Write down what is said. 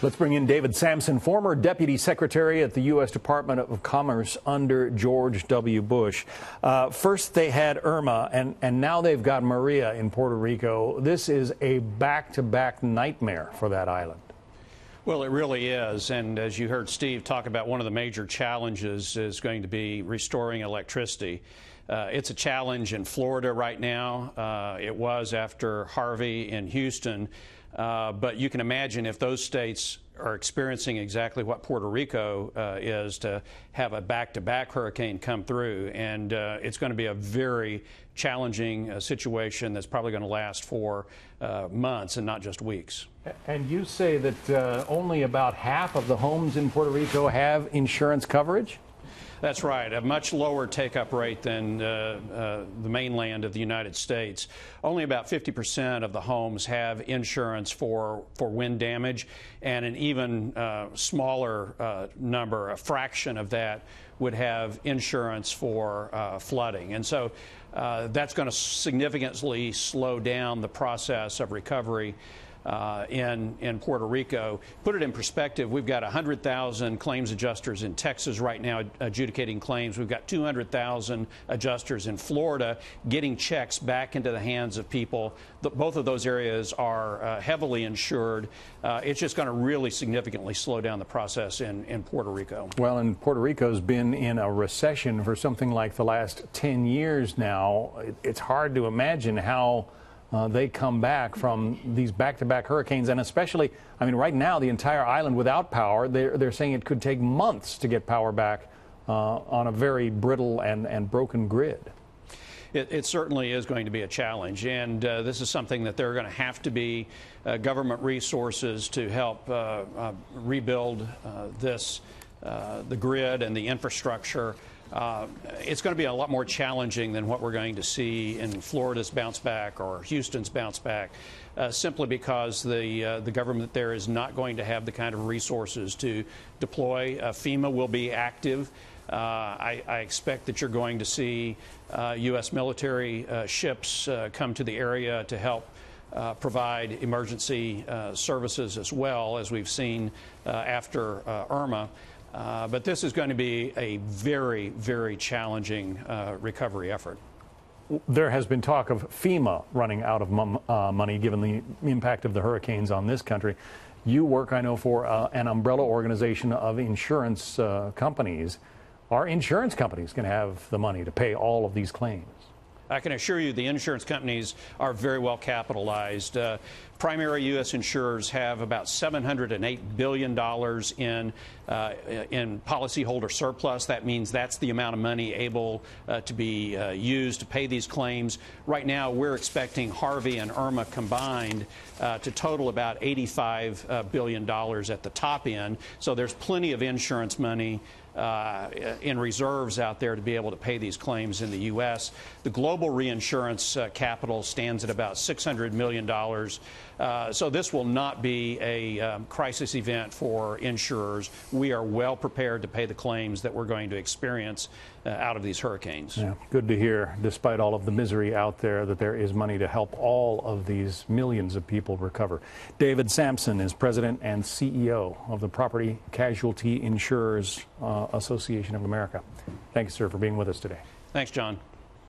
Let's bring in David Sampson, former Deputy Secretary at the U.S. Department of Commerce under George W. Bush. First they had Irma, and now they've got Maria in Puerto Rico. This is a back-to-back nightmare for that island. Well, it really is. And as you heard Steve talk about, one of the major challenges is going to be restoring electricity. It's a challenge in Florida right now. It was after Harvey in Houston. But you can imagine if those states are experiencing exactly what Puerto Rico is, to have a back-to-back hurricane come through. And it's going to be a very challenging situation that's probably going to last for months and not just weeks. And you say that only about half of the homes in Puerto Rico have insurance coverage? That's right. A much lower take-up rate than the mainland of the United States. Only about 50% of the homes have insurance for wind damage, and an even smaller number, a fraction of that, would have insurance for flooding. And so that's going to significantly slow down the process of recovery in Puerto Rico. Put it in perspective, we've got 100,000 claims adjusters in Texas right now adjudicating claims. We've got 200,000 adjusters in Florida getting checks back into the hands of people. Both of those areas are heavily insured. It's just going to really significantly slow down the process in Puerto Rico. Well, and Puerto Rico's been in a recession for something like the last 10 years now. It's hard to imagine how they come back from these back-to-back hurricanes, and especially, I mean, right now, the entire island without power, they're saying it could take months to get power back on a very brittle and broken grid. It certainly is going to be a challenge, and this is something that there are going to have to be government resources to help rebuild the grid and the infrastructure. It's going to be a lot more challenging than what we're going to see in Florida's bounce back or Houston's bounce back, simply because the government there is not going to have the kind of resources to deploy. FEMA will be active. I expect that you're going to see U.S. military ships come to the area to help provide emergency services, as well as we've seen after Irma. But this is going to be a very, very challenging recovery effort. There has been talk of FEMA running out of money, given the impact of the hurricanes on this country. You work, I know, for an umbrella organization of insurance companies. Are insurance companies going to have the money to pay all of these claims? I can assure you the insurance companies are very well capitalized. Primary U.S. insurers have about $708 billion in policyholder surplus. That means that's the amount of money able to be used to pay these claims. Right now, we're expecting Harvey and Irma combined to total about $85 billion at the top end. So there's plenty of insurance money in reserves out there to be able to pay these claims in the U.S. The global reinsurance capital stands at about $600 million. So this will not be a crisis event for insurers. We are well prepared to pay the claims that we're going to experience out of these hurricanes. Yeah, good to hear, despite all of the misery out there, that there is money to help all of these millions of people recover. David Sampson is President and CEO of the Property Casualty Insurers Association of America. Thank you, sir, for being with us today. Thanks, John.